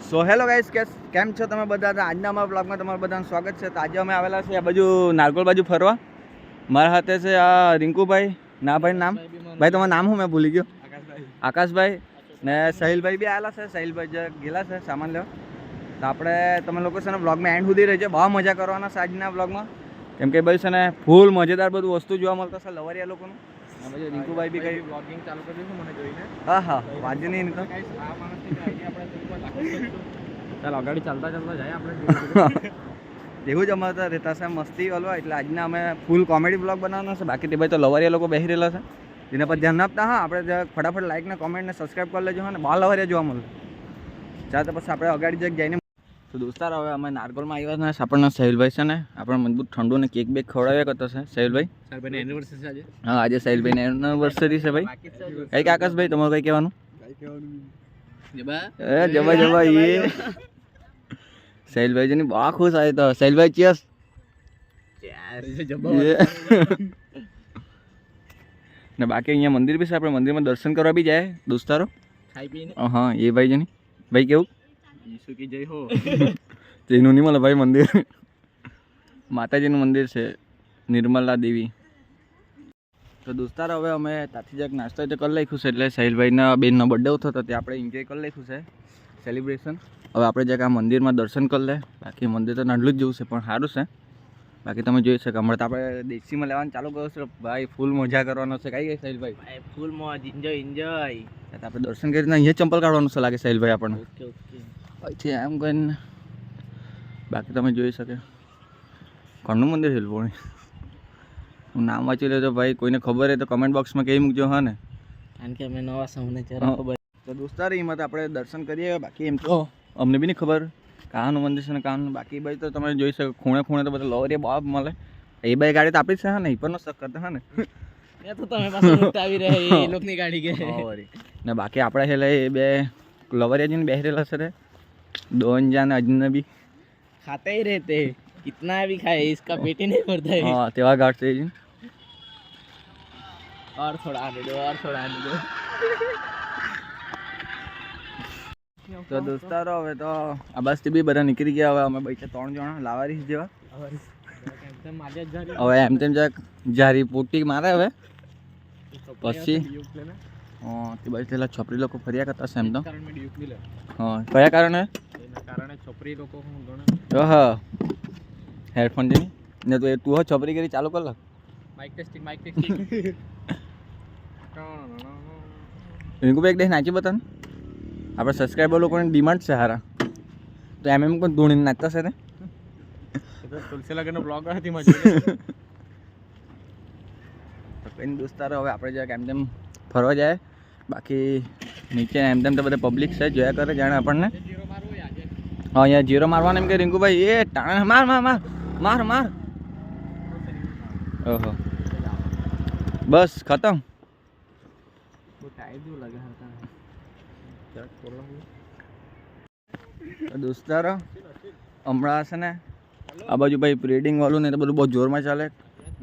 So hello guys, કેમ છો તમે બધા? આજના અમારા બ્લોગમાં તમારું બધાનું સ્વાગત છે. તો આજે અમે આવેલા છે આ બાજુ નારકોલ બાજુ ફરવા. મારા હાથે છે આ રિંકુભાઈ. ના ભાઈ નામ ભાઈ તમારું નામ શું મેં ભૂલી ગયો? આકાશભાઈ ને સાહિલભાઈ બી આવેલા છે. સાહિલભાઈ જે ગયેલા છે સામાન લેવા. તો આપણે તમે લોકો છે ને બ્લોગમાં એન્ડ સુધી રહેજો. બહુ મજા કરવાના છે આજના બ્લોગમાં, કેમ કે ભાઈ છે ને ફૂલ મજેદાર બધું વસ્તુ જોવા મળતો છે લવરિયા લોકોનું. પછી રિંકુભાઈ બી કઈ બ્લોગિંગ ચાલુ કરી દીધું મને જોઈને. હા વાંધો નહીં. તો ચાલ આગળ ચાલતા જાય આપણે. એવું જ અમારે રહેતા છે મસ્તી વાળો, એટલે આજના અમે ફૂલ કોમેડી બ્લોગ બનાવવાનો છે. બાકી તે ભાઈ તો લવરિયા લોકો બેસી રહેલા છે, જેના પર ધ્યાન આપતા. હા, આપણે ફટાફટ લાઈક ને કોમેન્ટ ને સબસ્ક્રાઈબ કરી લેજો. હા ને બહુ લવરિયા જોવા મળે. ચાલ તો પછી આપણે અગાડી જઈને તો દોસ્તાર હવે અમે નારકોલમાં આવ્યા છે. આપણને સાહિલભાઈ છે ને આપણે મજબૂત ઠંડુ ને કેક બેક ખવડાવ્યા કરતો છે. સાહિલભાઈ એનિવર્સરી છે આજે. હા, આજે સાહિલભાઈની એનિવર્સરી છે ભાઈ. કઈ આકાશભાઈ તમારું કઈ કહેવાનું? જબા એ સાહિલભાઈ ની બહુ ખુશ આવે. તો સાહિલભાઈ ચીયર્સ. ને બાકી અહીંયા મંદિર બી છે, આપણે મંદિરમાં દર્શન કરવા બી જાય દોસ્તારો. હા એ ભાઈ જની ભાઈ કેવું એનું નહીં મળે ભાઈ. મંદિર માતાજીનું મંદિર છે, નિર્મલા દેવી. તો દોસ્તાર હવે અમે ત્યાંથી જ નાસ્તો તો કરી નાખ્યું છે, એટલે સાહિલભાઈના બેનનો બર્થડે થતો હતો તે આપણે એન્જોય કરી નાખ્યું છે સેલિબ્રેશન. હવે આપણે જ્યાં આ મંદિરમાં દર્શન કરી લે. બાકી મંદિર તો નાનું જ જેવું છે પણ સારું છે. બાકી તમે જોઈ શકો હમણાં તો આપણે દેશીમાં લેવાનું ચાલુ કર્યું છે ભાઈ. ફૂલ મજા કરવાનો છે. કઈ ગઈ સાહિલભાઈ? ફૂલ મોજ, એન્જોય. આપણે દર્શન કરીને અહીંયા ચંપલ કાઢવાનું છે લાગે સાહિલભાઈ આપણને. ઓકે એમ કરીને. બાકી તમે જોઈ શકે કોણનું મંદિર છે? હું નામ વાંચી લેજો ભાઈ. કોઈને ખબર હોય તો કમેન્ટ બોક્સમાં કહી મૂકજો. હા ને, કારણ કે અમે નવા સૌને જરા ખબર. તો દોસ્તાર એમાં તો આપણે દર્શન કરીએ. બાકી એમ તો અમને બી નહીં ખબર કાનું મંદિર છે ને કાનું. બાકી ભાઈ તો તમે જોઈ શકો ખૂણે ખૂણે તો બધા લવરિયા બાપ મળે. એ ભાઈ ગાડી તો આપી જ છે. હા ને, એ પણ નો શક કરતા. હા ને, એ તો તમે પાછું આવી રહે એ લોકોની ગાડી કે ને બાકી આપણે હેલે એ બે લવરિયા જઈને બેસી રહેલા છે. દોન જાન અજનબી खाते ही रहते हैं, कितना भी खाए इसका पेट ही नहीं भरता है. हाँ तेवा घाट से और थोड़ा आने दो, और थोड़ा आने दो. તો દોસ્તારો હવે તો આ બસથી બી બધા નીકળી ગયા. હવે અમે બેઠા 3 જણા લાવારીસ જેવા. હવે એમ તેમ જરાક જારી પોટી મારે. હવે પછી તે બાજુ પેલા છોકરી લોકો ફર્યા કરતા છે એમ તો. હા, કયા કારણે? છોકરી લોકો હા હેડફોન જઈને ને તું હો છોકરી કરી ચાલુ કર લે. Mike testing. રિંકુભાઈ એક દે નાચી બતા ને. આપણે સબસ્ક્રાઈબર લોકોની ડિમાન્ડ છે હારા. તો એમ કોઈ ધૂણીને નાચતા છે ને. તુલસી લગનનો બ્લોગ હતી મજા. તો કઈ દોસ્તારો હવે આપણે જરાક એમ તેમ ફરવા જાય. બાકી નીચે એમ તેમ તો બધા પબ્લિક છે, જોયા કરે જાણે આપણને. હા, અહીંયા જીરો મારવાનું એમ કે રિંકુભાઈ. એ ટાણા માર માર માર માર માર. ઓહો બસ ખતમ. દોસ્તારો હમણાં છે ને આ બાજુ ભાઈ પ્રીડિંગ વાળું ને તો બધું બહુ જોરમાં ચાલે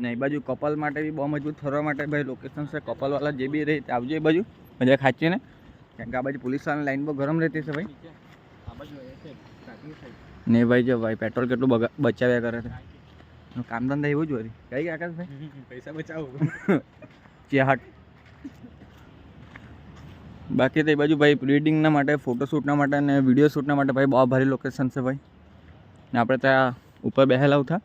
ને. એ બાજુ કપલ માટે બી બહુ મજબૂત ફરવા માટે ભાઈ લોકેશન છે. કપલ વાળા જે બી રહે આવજો એ બાજુ મજા ખાચીને, કેમ કે આ બાજુ પોલીસ વાળાની લાઈન બહુ ગરમ રહેતી છે ભાઈ. ને ભાઈ જો ભાઈ પેટ્રોલ કેટલું બચાવ્યા કરે છે. કામ ધંધા એવું જ હોય. કઈ આકાશભાઈ પૈસા બચાવો ચેહાટ. બાકી તો એ બાજુ ભાઈ પ્રીડિંગના માટે, ફોટોશૂટના માટે અને વિડીયો શૂટના માટે ભાઈ બહુ ભારી લોકેશન છે ભાઈ. ને આપણે ત્યાં ઉપર બેહેલા ઉઠા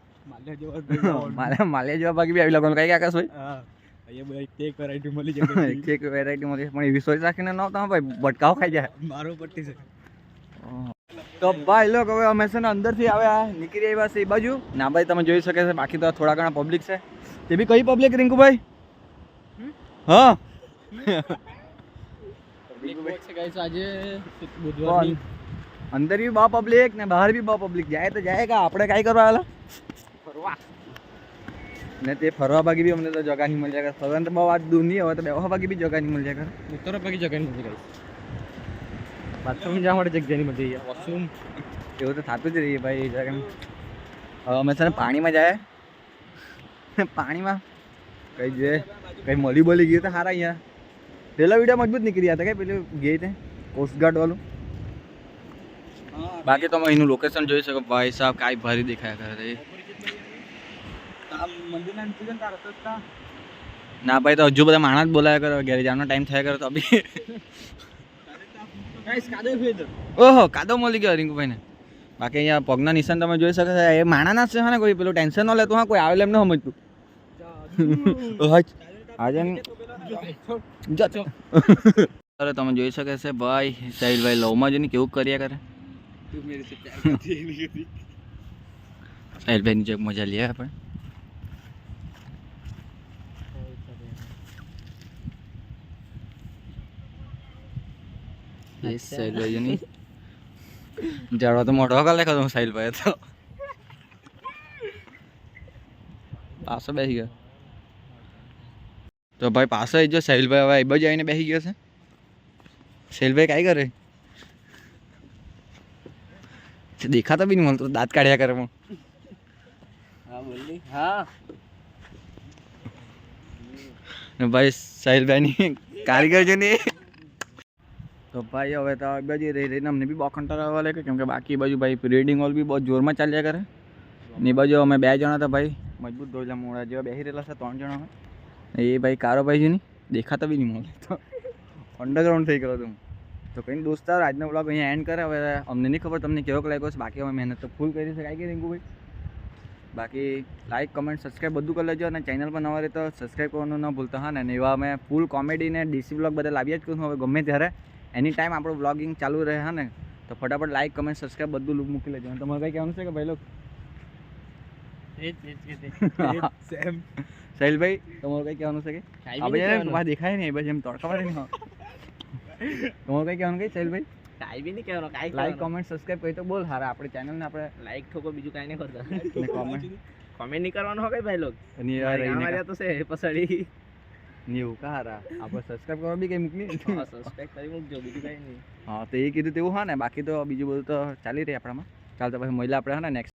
માલિયા જેવા બાકી બી આવી લાગવાનું. કઈ આકાશભાઈ કેક વેરાયટી મળી જાય. કેક વેરાયટી મળી પણ એવી સોચ રાખીને ન આવતા ભાઈ, ભટકાવ ખાઈ જાય. મારું પટ્ટી છે. તો ભાઈ લોકો હવે અમે છે ને અંદરથી આવ્યા નીકળી આવ્યા છે એ બાજુ. ના ભાઈ તમે જોઈ શકે છે. બાકી તો થોડા ઘણા પબ્લિક છે. તે બી કઈ પબ્લિક રિંકુભાઈ? હા અંદર બી બહુ પબ્લિક ને બહાર બી બહુ પબ્લિક. જાય તો જાય કા આપણે કઈ કરવા આવેલા ફરવા ને. તે ફરવા બાકી બી અમને તો જગા નહીં મળી જાય. ફરવા તો બહુ વાત દૂર નહીં. હવે તો બેવા બાકી બી જગા નહીં મળી જાય. ઉત્તર બાકી જગ્યા નહીં મળી ગઈ. બાથરૂમ જવા માટે જગ્યા નહીં મળી જાય. વોશરૂમ એવું તો થતું જ રહીએ ભાઈ એ જગ્યા. હવે અમે છે ને પાણીમાં જાય. પાણીમાં કઈ જે કઈ મળી બોલી ગયું તો સારા. અહીંયા પેલા વિડીયો મજબૂત નીકળી હતા. કઈ પેલું ગઈ તે કોસ્ટગાર્ડ વાળું બાકી તમે એનું લોકેશન જોઈ શકો ભાઈ સાહેબ કાંઈ ભારી દેખાયા કરે ના ભાઈ તો હજુ બધા માણસ જ બોલાયા કરો ઘેર જવાનો ટાઈમ થયા કરો તો બી ઓહો કાદો મળી ગયો રિંકુભાઈને બાકી અહીંયા પગના નિશાન તમે જોઈ શકો છો એ માણાના જ છે હા ને કોઈ પેલું ટેન્શન ન લેતું હા કોઈ આવેલ એમ ન સમજતું આજે અરે તમે જોઈ શકે છે ભાઈ સાહિલભાઈ લવમાં જોઈને કેવું કર્યા કરે સાહિલભાઈની જે મજા લઈએ આપણે સાહિલભાઈ જોની જાડવા તો મોટો કાલે ખાધો સાહિલભાઈ તો પાછો બેસી ગયો તો ભાઈ પાછો જો સાહિલભાઈ હવે એ બાજુ આવીને બેસી ગયો છે સાહિલભાઈ કાંઈ કરે દેખાતો બી નહીં મળતો દાંત કાઢ્યા કરે પણ હા ભાઈ સાહિલભાઈની કારીગર છે ને તો ભાઈ હવે તો એ બાજુ રહી રહીને અમને બી બહુ કંટાળો આવવા લાગે કેમ કે બાકી બાજુ ભાઈ રીડિંગ હોલ બી બહુ જોરમાં ચાલ્યા કરે ને એ બાજુ અમે 2 જણા હતા ભાઈ મજબૂત ધોઈલા મોડા જેવા બેસી રહેલા છે 3 જણા એ ભાઈ કારો ભાઈ છે નહીં દેખાતા બી નહીં મળે તો અંડરગ્રાઉન્ડ થઈ ગયો તું તો કંઈ દોસ્તાર આજનો બ્લોગ અહીંયા એન્ડ કરે હવે અમને નહીં ખબર તમને કેવો લાગ્યો છે બાકી અમે મહેનત તો ફૂલ કરી છે કાંઈ રિંકુભાઈ બાકી લાઈક કમેન્ટ સબસ્ક્રાઈબ બધું કરી લેજો અને ચેનલ પર નવા રહે તો સબસ્ક્રાઈબ કરવાનું ન ભૂલતા હા ને એવા અમે ફૂલ કોમેડી ને ડીસી બ્લોગ બધા લાવ્યા જ કરું હવે ગમે ત્યારે એની ટાઈમ આપણું બ્લોગિંગ ચાલુ રહે હા ને તો ફટાફટ લાઈક કમેન્ટ સબસ્ક્રાઈબ બધું લુક મૂકી લેજો અને તમારે કંઈ કહેવાનું છે કે ભાઈ લોકો સાહિલભાઈ તમારું કંઈ કહેવાનું છે કે તમારે દેખાય નહીં બસ એમ તડકા નહીં તમારું કંઈ કહેવાનું કઈ સાહિલભાઈ કાંઈ બી નહીં કહેવાનું કાંઈ લાઈક કોમેન્ટ સબસ્ક્રાઈબ કરી તો બોલ હારા આપણી ચેનલને આપણે લાઈક ઠોકો બીજું કાંઈ નહીં કરતા કોમેન્ટ કોમેન્ટ નહીં કરવાનું હોય ભાઈ લોક અને અમારે તો છે પછાડી એવું કા હારા આપણે સબસ્ક્રાઈબ કરવા બી કંઈ મૂકની સબસ્ક્રાઈબ કરી મૂકજો બીજું કાંઈ નહીં હા તો એ કીધું તેવું હા ને બાકી તો બીજું બધું તો ચાલી રહી આપણામાં ચાલ તો પછી મળીએ આપણે હા ને નેક્સ્ટ